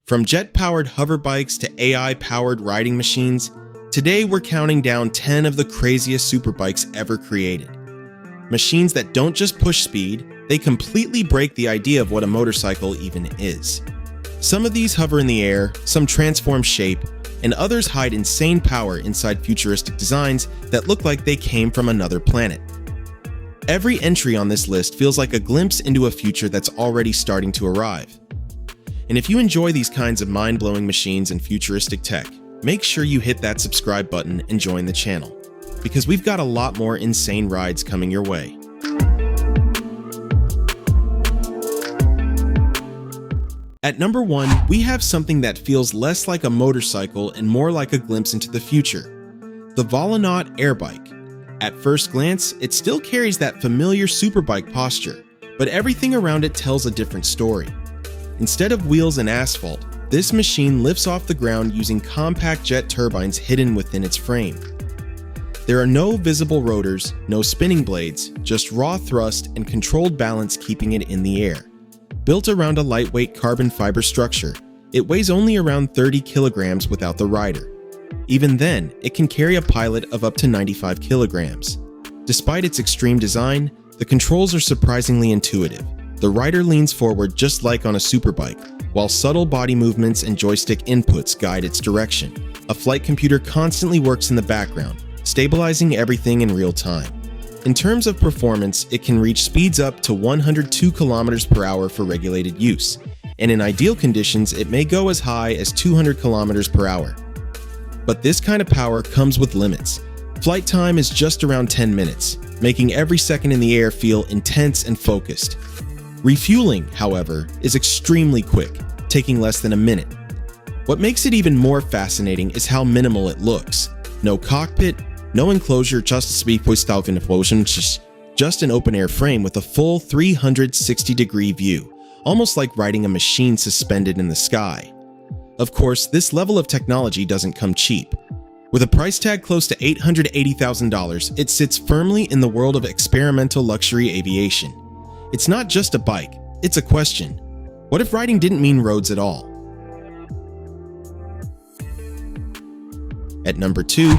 From jet-powered hover bikes to AI-powered riding machines, today we're counting down 10 of the craziest superbikes ever created. Machines that don't just push speed, they completely break the idea of what a motorcycle even is. Some of these hover in the air, some transform shape, and others hide insane power inside futuristic designs that look like they came from another planet. Every entry on this list feels like a glimpse into a future that's already starting to arrive. And if you enjoy these kinds of mind-blowing machines and futuristic tech, make sure you hit that subscribe button and join the channel, because we've got a lot more insane rides coming your way. At number 1, we have something that feels less like a motorcycle and more like a glimpse into the future: the Volinaut airbike. At first glance, it still carries that familiar superbike posture, but everything around it tells a different story. Instead of wheels and asphalt, this machine lifts off the ground using compact jet turbines hidden within its frame. There are no visible rotors, no spinning blades, just raw thrust and controlled balance keeping it in the air. Built around a lightweight carbon fiber structure, it weighs only around 30 kilograms without the rider. Even then, it can carry a pilot of up to 95 kilograms. Despite its extreme design, the controls are surprisingly intuitive. The rider leans forward just like on a superbike, while subtle body movements and joystick inputs guide its direction. A flight computer constantly works in the background, stabilizing everything in real time. In terms of performance, it can reach speeds up to 102 km per hour for regulated use, and in ideal conditions, it may go as high as 200 km per hour. But this kind of power comes with limits. Flight time is just around 10 minutes, making every second in the air feel intense and focused. Refueling, however, is extremely quick, taking less than a minute. What makes it even more fascinating is how minimal it looks. No cockpit, no enclosure, just an open-air frame with a full 360-degree view, almost like riding a machine suspended in the sky. Of course, this level of technology doesn't come cheap. With a price tag close to $880,000, it sits firmly in the world of experimental luxury aviation. It's not just a bike, it's a question. What if riding didn't mean roads at all? At number 2,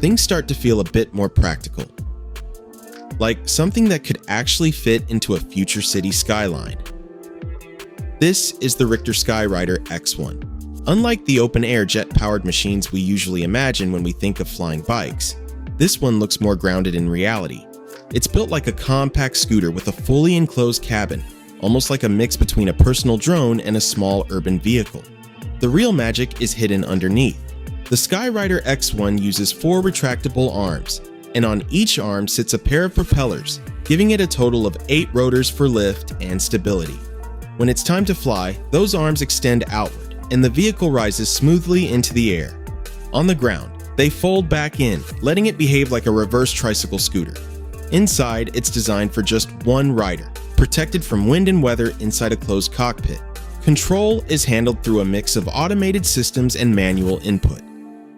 things start to feel a bit more practical. Like something that could actually fit into a future city skyline. This is the RTOR Sky Rider X1. Unlike the open-air jet-powered machines we usually imagine when we think of flying bikes, this one looks more grounded in reality. It's built like a compact scooter with a fully enclosed cabin, almost like a mix between a personal drone and a small urban vehicle. The real magic is hidden underneath. The Sky Rider X1 uses 4 retractable arms, and on each arm sits a pair of propellers, giving it a total of 8 rotors for lift and stability. When it's time to fly, those arms extend outward, and the vehicle rises smoothly into the air. On the ground, they fold back in, letting it behave like a reverse tricycle scooter. Inside, it's designed for just one rider, protected from wind and weather inside a closed cockpit. Control is handled through a mix of automated systems and manual input.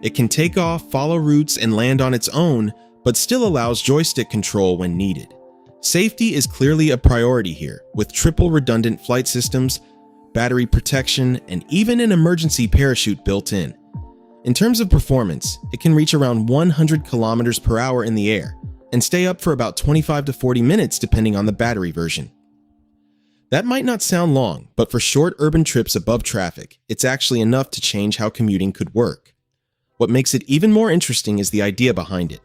It can take off, follow routes, and land on its own, but still allows joystick control when needed. Safety is clearly a priority here, with triple redundant flight systems, battery protection, and even an emergency parachute built in. In terms of performance, it can reach around 100 km per hour in the air, and stay up for about 25 to 40 minutes depending on the battery version. That might not sound long, but for short urban trips above traffic, it's actually enough to change how commuting could work. What makes it even more interesting is the idea behind it.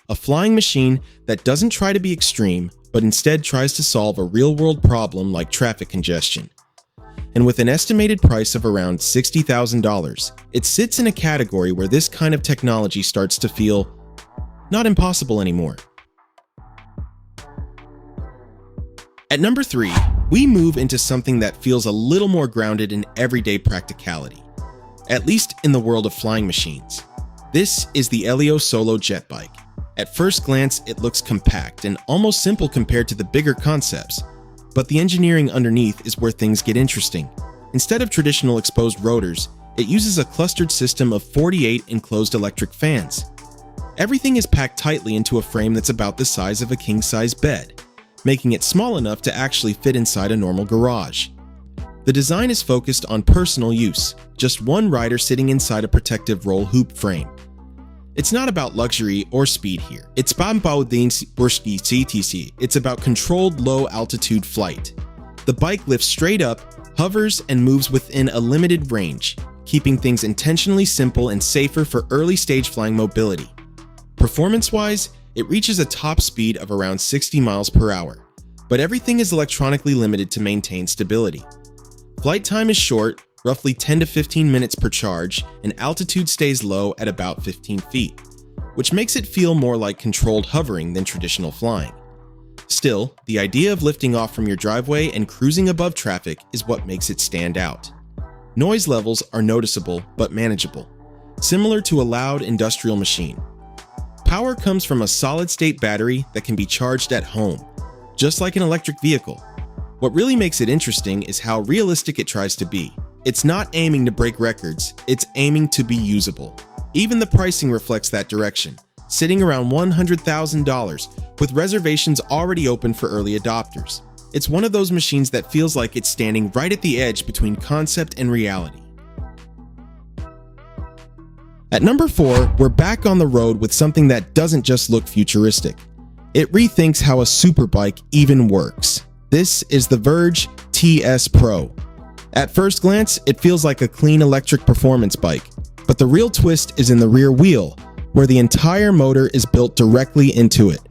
A flying machine that doesn't try to be extreme, but instead tries to solve a real-world problem like traffic congestion. And with an estimated price of around $60,000, it sits in a category where this kind of technology starts to feel not impossible anymore. At number 3, we move into something that feels a little more grounded in everyday practicality, at least in the world of flying machines. This is the Elio Solo jet bike. At first glance, it looks compact and almost simple compared to the bigger concepts, but the engineering underneath is where things get interesting. Instead of traditional exposed rotors, it uses a clustered system of 48 enclosed electric fans. Everything is packed tightly into a frame that's about the size of a king-size bed, making it small enough to actually fit inside a normal garage. The design is focused on personal use, just one rider sitting inside a protective roll hoop frame. It's not about luxury or speed here. It's about controlled low-altitude flight. The bike lifts straight up, hovers, and moves within a limited range, keeping things intentionally simple and safer for early-stage flying mobility. Performance-wise, it reaches a top speed of around 60 miles per hour, but everything is electronically limited to maintain stability. Flight time is short, roughly 10 to 15 minutes per charge, and altitude stays low at about 15 feet, which makes it feel more like controlled hovering than traditional flying. Still, the idea of lifting off from your driveway and cruising above traffic is what makes it stand out. Noise levels are noticeable but manageable, similar to a loud industrial machine. Power comes from a solid-state battery that can be charged at home, just like an electric vehicle. What really makes it interesting is how realistic it tries to be. It's not aiming to break records, it's aiming to be usable. Even the pricing reflects that direction, sitting around $100,000, with reservations already open for early adopters. It's one of those machines that feels like it's standing right at the edge between concept and reality. At number 4, we're back on the road with something that doesn't just look futuristic. It rethinks how a superbike even works. This is the Verge TS Pro. At first glance, it feels like a clean electric performance bike, but the real twist is in the rear wheel, where the entire motor is built directly into it.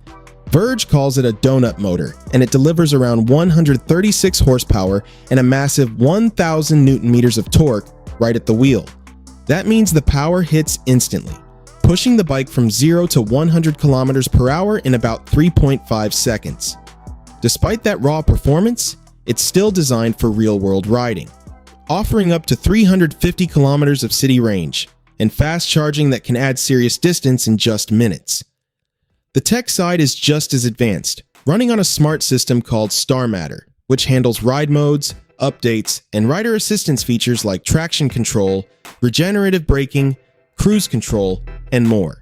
Verge calls it a donut motor, and it delivers around 136 horsepower and a massive 1,000 Nm of torque right at the wheel. That means the power hits instantly, pushing the bike from 0 to 100 km per hour in about 3.5 seconds. Despite that raw performance, it's still designed for real-world riding, offering up to 350 kilometers of city range and fast charging that can add serious distance in just minutes. The tech side is just as advanced, running on a smart system called StarMatter, which handles ride modes, updates, and rider assistance features like traction control, regenerative braking, cruise control, and more.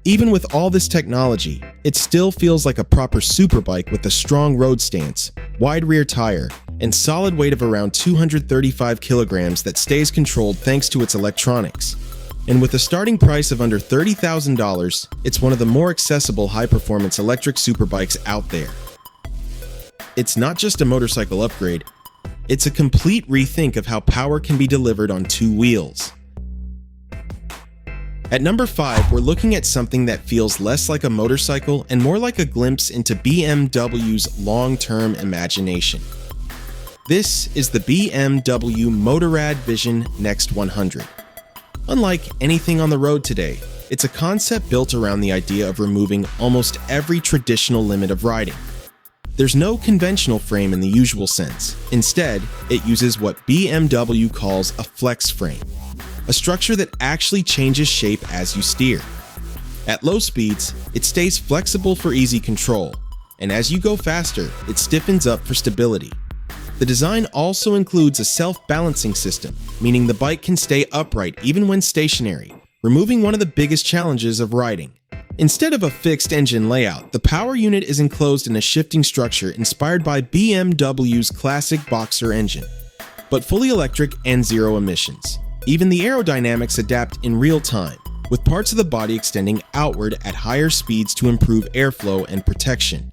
Even with all this technology, it still feels like a proper superbike with a strong road stance, wide rear tire, and solid weight of around 235 kilograms that stays controlled thanks to its electronics. And with a starting price of under $30,000, it's one of the more accessible high-performance electric superbikes out there. It's not just a motorcycle upgrade, it's a complete rethink of how power can be delivered on two wheels. At number 5, we're looking at something that feels less like a motorcycle and more like a glimpse into BMW's long-term imagination. This is the BMW Motorrad Vision Next 100. Unlike anything on the road today, it's a concept built around the idea of removing almost every traditional limit of riding. There's no conventional frame in the usual sense. Instead, it uses what BMW calls a flex frame, a structure that actually changes shape as you steer. At low speeds, it stays flexible for easy control, and as you go faster, it stiffens up for stability. The design also includes a self-balancing system, meaning the bike can stay upright even when stationary, removing one of the biggest challenges of riding. Instead of a fixed engine layout, the power unit is enclosed in a shifting structure inspired by BMW's classic Boxer engine, but fully electric and zero emissions. Even the aerodynamics adapt in real time, with parts of the body extending outward at higher speeds to improve airflow and protection.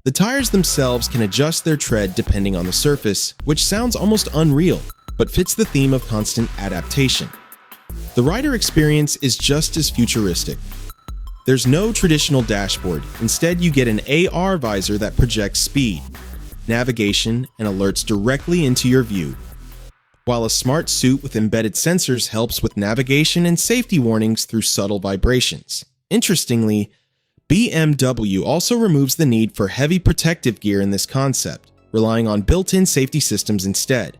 The tires themselves can adjust their tread depending on the surface, which sounds almost unreal, but fits the theme of constant adaptation. The rider experience is just as futuristic. There's no traditional dashboard. Instead, you get an AR visor that projects speed, navigation, and alerts directly into your view, while a smart suit with embedded sensors helps with navigation and safety warnings through subtle vibrations. Interestingly, BMW also removes the need for heavy protective gear in this concept, relying on built-in safety systems instead.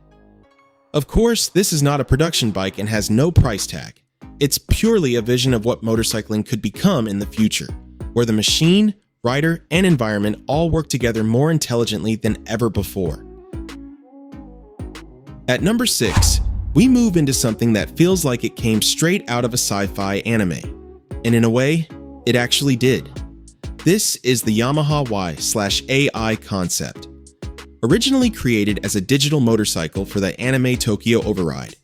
Of course, this is not a production bike and has no price tag. It's purely a vision of what motorcycling could become in the future, where the machine, rider, and environment all work together more intelligently than ever before. At number 6, we move into something that feels like it came straight out of a sci-fi anime. And in a way, it actually did. This is the Yamaha Y/AI concept. originally created as a digital motorcycle for the anime Tokyo Override.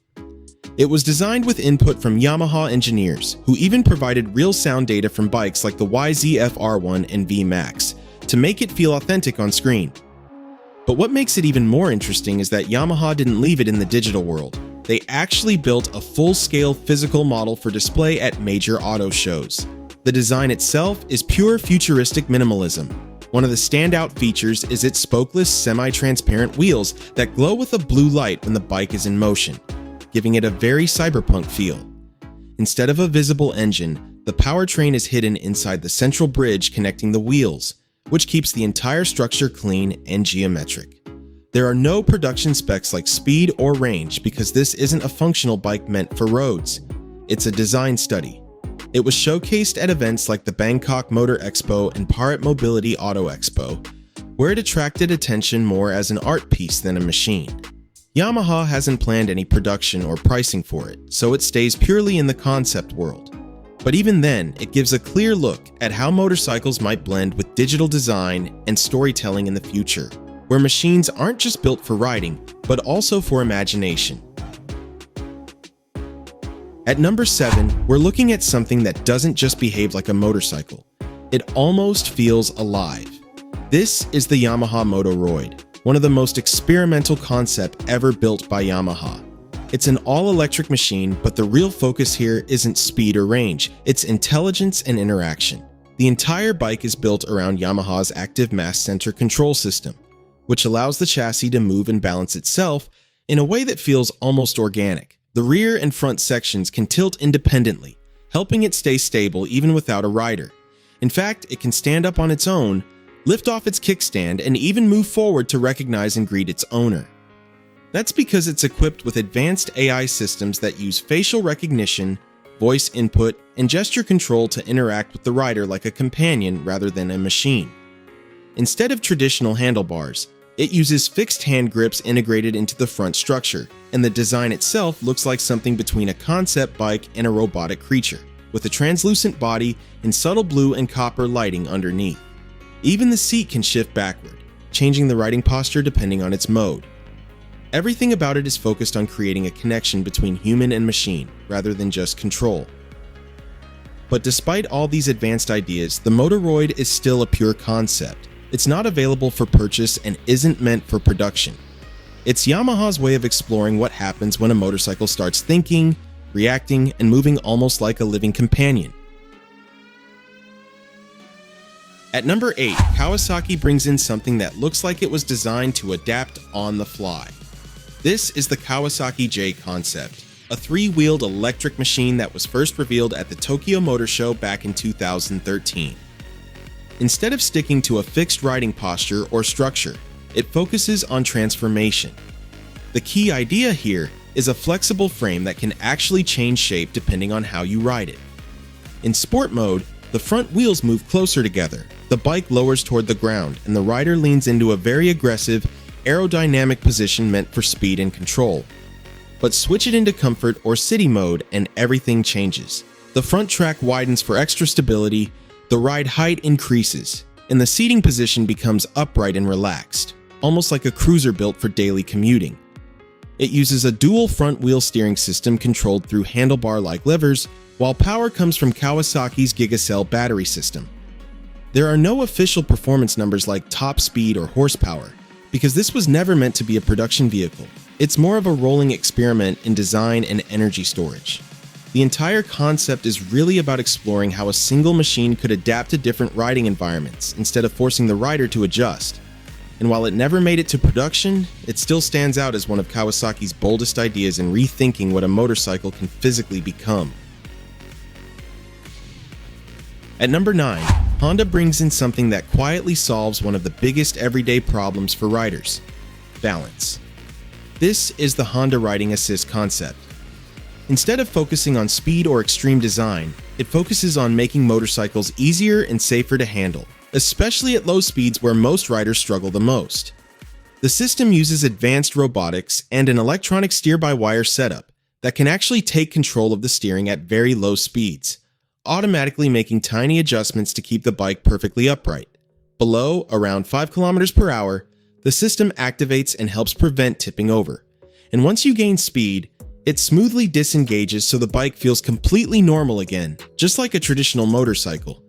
It was designed with input from Yamaha engineers, who even provided real sound data from bikes like the YZF-R1 and V-Max to make it feel authentic on screen. But what makes it even more interesting is that Yamaha didn't leave it in the digital world. They actually built a full-scale physical model for display at major auto shows. The design itself is pure futuristic minimalism. One of the standout features is its spokeless, semi-transparent wheels that glow with a blue light when the bike is in motion, giving it a very cyberpunk feel. Instead of a visible engine, the powertrain is hidden inside the central bridge connecting the wheels, which keeps the entire structure clean and geometric. There are no production specs like speed or range because this isn't a functional bike meant for roads. It's a design study. It was showcased at events like the Bangkok Motor Expo and Parit Mobility Auto Expo, where it attracted attention more as an art piece than a machine. Yamaha hasn't planned any production or pricing for it, so it stays purely in the concept world. But even then, it gives a clear look at how motorcycles might blend with digital design and storytelling in the future, where machines aren't just built for riding, but also for imagination. At number 7, we're looking at something that doesn't just behave like a motorcycle. It almost feels alive. This is the Yamaha Motoroid, one of the most experimental concepts ever built by Yamaha. It's an all-electric machine, but the real focus here isn't speed or range, it's intelligence and interaction. The entire bike is built around Yamaha's active mass center control system, which allows the chassis to move and balance itself in a way that feels almost organic. The rear and front sections can tilt independently, helping it stay stable even without a rider. In fact, it can stand up on its own, lift off its kickstand, and even move forward to recognize and greet its owner. That's because it's equipped with advanced AI systems that use facial recognition, voice input, and gesture control to interact with the rider like a companion rather than a machine. Instead of traditional handlebars, it uses fixed hand grips integrated into the front structure, and the design itself looks like something between a concept bike and a robotic creature, with a translucent body and subtle blue and copper lighting underneath. Even the seat can shift backward, changing the riding posture depending on its mode. Everything about it is focused on creating a connection between human and machine, rather than just control. But despite all these advanced ideas, the Motoroid is still a pure concept. It's not available for purchase and isn't meant for production. It's Yamaha's way of exploring what happens when a motorcycle starts thinking, reacting, and moving almost like a living companion. At number 8, Kawasaki brings in something that looks like it was designed to adapt on the fly. This is the Kawasaki J concept, a 3-wheeled electric machine that was first revealed at the Tokyo Motor Show back in 2013. Instead of sticking to a fixed riding posture or structure, it focuses on transformation. The key idea here is a flexible frame that can actually change shape depending on how you ride it. In sport mode, the front wheels move closer together, the bike lowers toward the ground, and the rider leans into a very aggressive, aerodynamic position meant for speed and control. But switch it into comfort or city mode and everything changes. The front track widens for extra stability, the ride height increases, and the seating position becomes upright and relaxed, almost like a cruiser built for daily commuting. It uses a dual front wheel steering system controlled through handlebar-like levers, while power comes from Kawasaki's Gigacell battery system. There are no official performance numbers like top speed or horsepower, because this was never meant to be a production vehicle. It's more of a rolling experiment in design and energy storage. The entire concept is really about exploring how a single machine could adapt to different riding environments instead of forcing the rider to adjust. And while it never made it to production, it still stands out as one of Kawasaki's boldest ideas in rethinking what a motorcycle can physically become. At number 9, Honda brings in something that quietly solves one of the biggest everyday problems for riders: balance. This is the Honda Riding Assist concept. Instead of focusing on speed or extreme design, it focuses on making motorcycles easier and safer to handle, especially at low speeds where most riders struggle the most. The system uses advanced robotics and an electronic steer-by-wire setup that can actually take control of the steering at very low speeds, automatically making tiny adjustments to keep the bike perfectly upright. Below, around 5 km per hour, The system activates and helps prevent tipping over. And once you gain speed, it smoothly disengages so the bike feels completely normal again, just like a traditional motorcycle.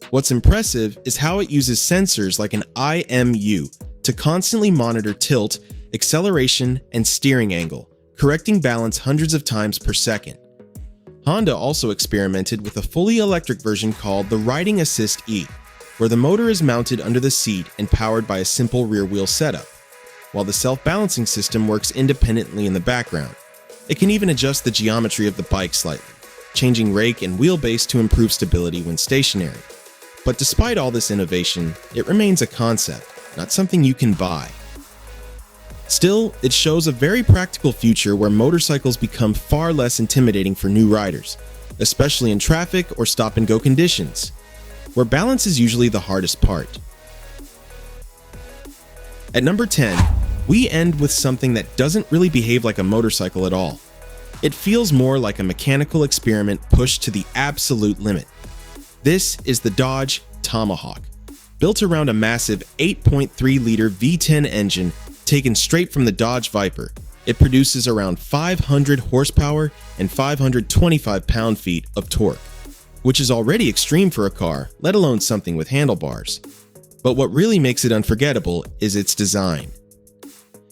What's impressive is how it uses sensors like an IMU to constantly monitor tilt, acceleration, and steering angle, correcting balance hundreds of times per second. Honda also experimented with a fully electric version called the Riding Assist E, where the motor is mounted under the seat and powered by a simple rear-wheel setup, while the self-balancing system works independently in the background. It can even adjust the geometry of the bike slightly, changing rake and wheelbase to improve stability when stationary. But despite all this innovation, it remains a concept, not something you can buy. Still, it shows a very practical future where motorcycles become far less intimidating for new riders, especially in traffic or stop-and-go conditions, where balance is usually the hardest part. At number 10, we end with something that doesn't really behave like a motorcycle at all. It feels more like a mechanical experiment pushed to the absolute limit. This is the Dodge Tomahawk. Built around a massive 8.3-liter V10 engine taken straight from the Dodge Viper, it produces around 500 horsepower and 525 pound-feet of torque, which is already extreme for a car, let alone something with handlebars. But what really makes it unforgettable is its design.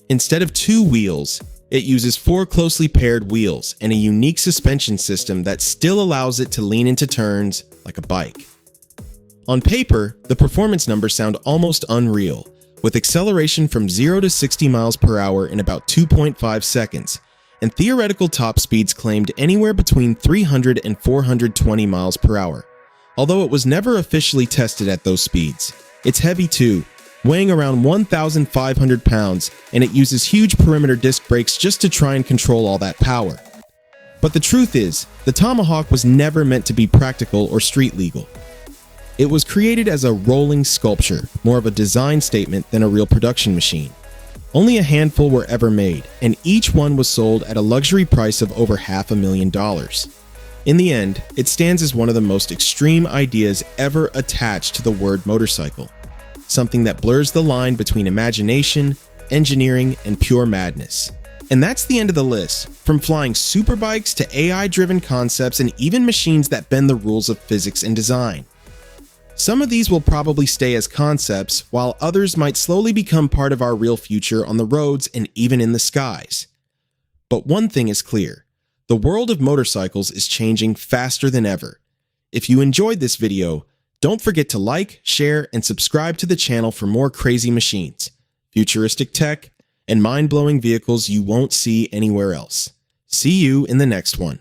Instead of 2 wheels, it uses 4 closely paired wheels and a unique suspension system that still allows it to lean into turns like a bike. On paper, the performance numbers sound almost unreal, with acceleration from 0 to 60 miles per hour in about 2.5 seconds, and theoretical top speeds claimed anywhere between 300 and 420 miles per hour. Although it was never officially tested at those speeds. It's heavy too, weighing around 1,500 pounds, and it uses huge perimeter disc brakes just to try and control all that power. But the truth is, the Tomahawk was never meant to be practical or street legal. It was created as a rolling sculpture, more of a design statement than a real production machine. Only a handful were ever made, and each one was sold at a luxury price of over $500,000. In the end, it stands as one of the most extreme ideas ever attached to the word motorcycle, something that blurs the line between imagination, engineering, and pure madness. And that's the end of the list, from flying superbikes to AI-driven concepts and even machines that bend the rules of physics and design. Some of these will probably stay as concepts, while others might slowly become part of our real future on the roads and even in the skies. But one thing is clear, the world of motorcycles is changing faster than ever. If you enjoyed this video, don't forget to like, share, and subscribe to the channel for more crazy machines, futuristic tech, and mind-blowing vehicles you won't see anywhere else. See you in the next one.